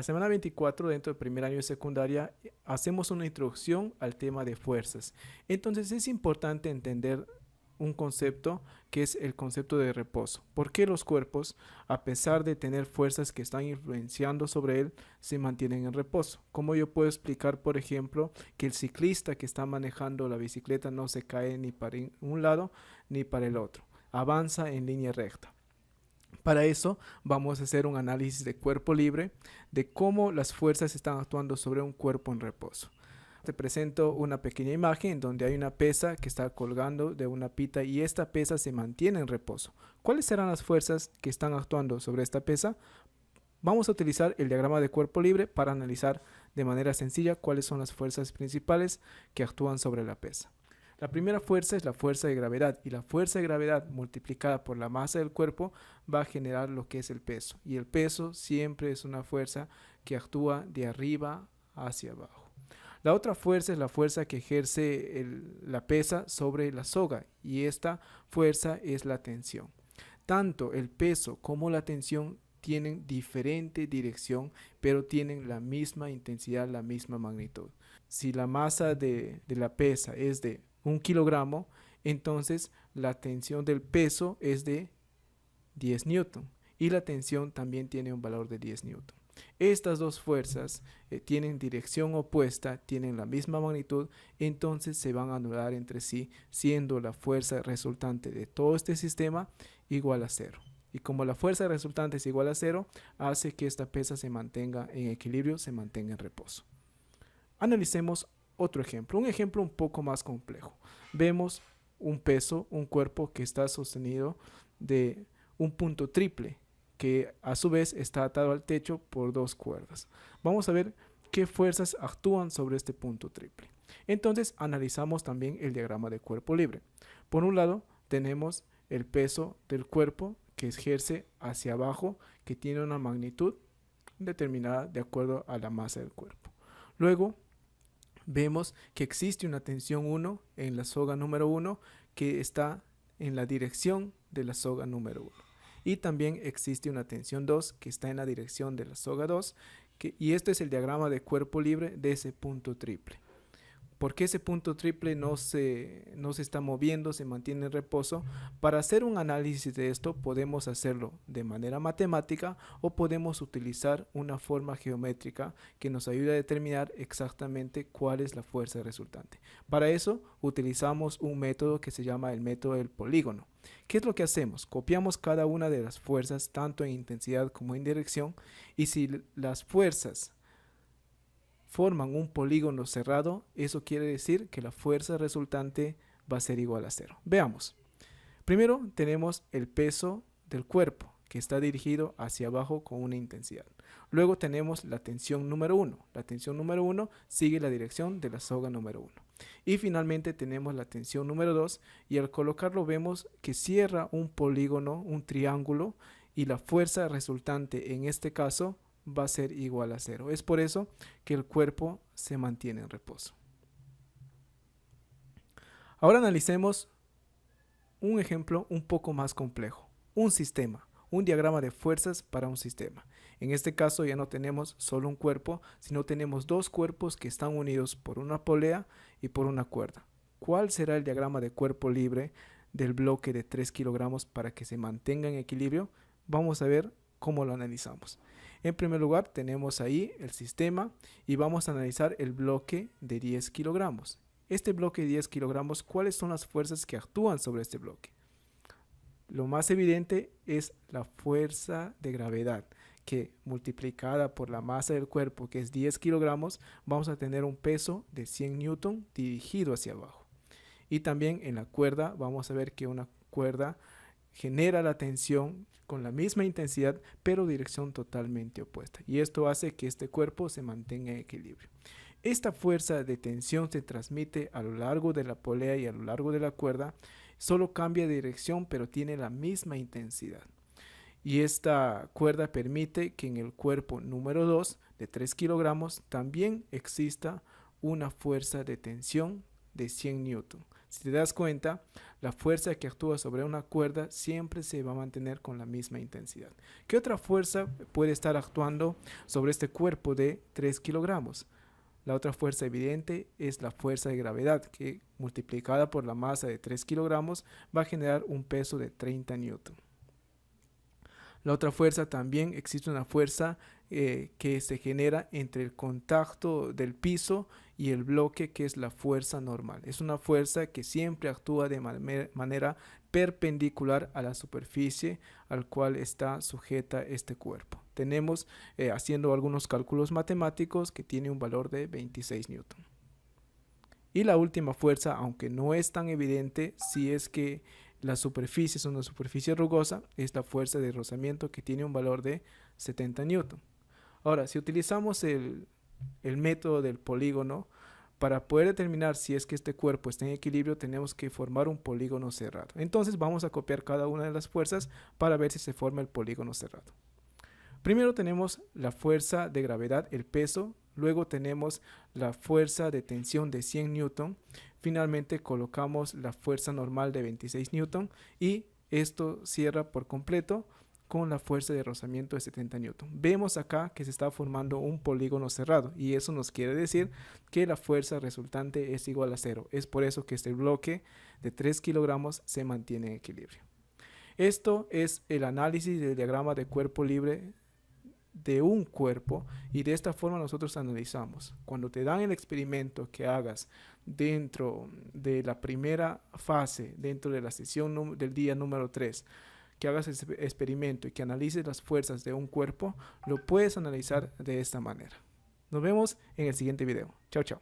la semana 24, dentro del primer año de secundaria, hacemos una introducción al tema de fuerzas. Entonces es importante entender un concepto que es el concepto de reposo. ¿Por qué los cuerpos, a pesar de tener fuerzas que están influenciando sobre él, se mantienen en reposo? ¿Cómo yo puedo explicar, por ejemplo, que el ciclista que está manejando la bicicleta no se cae ni para un lado ni para el otro? Avanza en línea recta. Para eso vamos a hacer un análisis de cuerpo libre, de cómo las fuerzas están actuando sobre un cuerpo en reposo. Te presento una pequeña imagen donde hay una pesa que está colgando de una pita y esta pesa se mantiene en reposo. ¿Cuáles serán las fuerzas que están actuando sobre esta pesa? Vamos a utilizar el diagrama de cuerpo libre para analizar de manera sencilla cuáles son las fuerzas principales que actúan sobre la pesa. La primera fuerza es la fuerza de gravedad y la fuerza de gravedad multiplicada por la masa del cuerpo va a generar lo que es el peso. Y el peso siempre es una fuerza que actúa de arriba hacia abajo. La otra fuerza es la fuerza que ejerce la pesa sobre la soga y esta fuerza es la tensión. Tanto el peso como la tensión tienen diferente dirección, pero tienen la misma intensidad, la misma magnitud. Si la masa de la pesa es de 1 kilogramo, entonces la tensión del peso es de 10 newton y la tensión también tiene un valor de 10 newton. Estas dos fuerzas tienen dirección opuesta, tienen la misma magnitud, entonces se van a anular entre sí, siendo la fuerza resultante de todo este sistema igual a 0. Y como la fuerza resultante es igual a 0, hace que esta pesa se mantenga en equilibrio, se mantenga en reposo. Analicemos otro ejemplo, un ejemplo un poco más complejo. Vemos un peso, un cuerpo que está sostenido de un punto triple, que a su vez está atado al techo por dos cuerdas. Vamos a ver qué fuerzas actúan sobre este punto triple. Entonces analizamos también el diagrama de cuerpo libre. Por un lado tenemos el peso del cuerpo que ejerce hacia abajo, que tiene una magnitud determinada de acuerdo a la masa del cuerpo. Luego vemos que existe una tensión 1 en la soga número 1 que está en la dirección de la soga número 1. Y también existe una tensión 2 que está en la dirección de la soga 2 y este es el diagrama de cuerpo libre de ese punto triple. ¿Por qué ese punto triple no se está moviendo, se mantiene en reposo? Para hacer un análisis de esto podemos hacerlo de manera matemática o podemos utilizar una forma geométrica que nos ayude a determinar exactamente cuál es la fuerza resultante. Para eso utilizamos un método que se llama el método del polígono. ¿Qué es lo que hacemos? Copiamos cada una de las fuerzas tanto en intensidad como en dirección y si las fuerzas forman un polígono cerrado, eso quiere decir que la fuerza resultante va a ser igual a 0. Veamos. Primero tenemos el peso del cuerpo que está dirigido hacia abajo con una intensidad. Luego tenemos la tensión número 1. La tensión número 1 sigue la dirección de la soga número 1. Y finalmente tenemos la tensión número 2 y al colocarlo vemos que cierra un polígono, un triángulo y la fuerza resultante en este caso va a ser igual a 0. Es por eso que el cuerpo se mantiene en reposo. Ahora analicemos un ejemplo un poco más complejo. Un sistema, un diagrama de fuerzas para un sistema. En este caso ya no tenemos solo un cuerpo, sino tenemos dos cuerpos que están unidos por una polea y por una cuerda. ¿Cuál será el diagrama de cuerpo libre del bloque de 3 kilogramos para que se mantenga en equilibrio? Vamos a ver cómo lo analizamos. En primer lugar tenemos ahí el sistema y vamos a analizar el bloque de 10 kilogramos. Este bloque de 10 kilogramos, ¿cuáles son las fuerzas que actúan sobre este bloque? Lo más evidente es la fuerza de gravedad, que multiplicada por la masa del cuerpo, que es 10 kilogramos, vamos a tener un peso de 100 newton dirigido hacia abajo. Y también en la cuerda vamos a ver que una cuerda genera la tensión con la misma intensidad, pero dirección totalmente opuesta. Y esto hace que este cuerpo se mantenga en equilibrio. Esta fuerza de tensión se transmite a lo largo de la polea y a lo largo de la cuerda. Solo cambia de dirección, pero tiene la misma intensidad. Y esta cuerda permite que en el cuerpo número 2 de 3 kilogramos también exista una fuerza de tensión de 100 newton. Si te das cuenta, la fuerza que actúa sobre una cuerda siempre se va a mantener con la misma intensidad. ¿Qué otra fuerza puede estar actuando sobre este cuerpo de 3 kilogramos? La otra fuerza evidente es la fuerza de gravedad, que multiplicada por la masa de 3 kilogramos va a generar un peso de 30 newton. La otra fuerza también existe una fuerza que se genera entre el contacto del piso y el bloque, que es la fuerza normal. Es una fuerza que siempre actúa de manera perpendicular a la superficie al cual está sujeta este cuerpo. Tenemos, haciendo algunos cálculos matemáticos, que tiene un valor de 26 newton. Y la última fuerza, aunque no es tan evidente, si es que la superficie es una superficie rugosa, es la fuerza de rozamiento, que tiene un valor de 70 newton. Ahora, si utilizamos el método del polígono, para poder determinar si es que este cuerpo está en equilibrio, tenemos que formar un polígono cerrado. Entonces vamos a copiar cada una de las fuerzas para ver si se forma el polígono cerrado. Primero tenemos la fuerza de gravedad, el peso. Luego tenemos la fuerza de tensión de 100 newton. Finalmente colocamos la fuerza normal de 26 newton y esto cierra por completo con la fuerza de rozamiento de 70 newton. Vemos acá que se está formando un polígono cerrado y eso nos quiere decir que la fuerza resultante es igual a 0. Es por eso que este bloque de 3 kilogramos se mantiene en equilibrio. Esto es el análisis del diagrama de cuerpo libre de un cuerpo, y de esta forma nosotros analizamos. Cuando te dan el experimento que hagas dentro de la primera fase, dentro de la sesión del día número 3, que hagas ese experimento y que analices las fuerzas de un cuerpo, lo puedes analizar de esta manera. Nos vemos en el siguiente video. Chao, chao.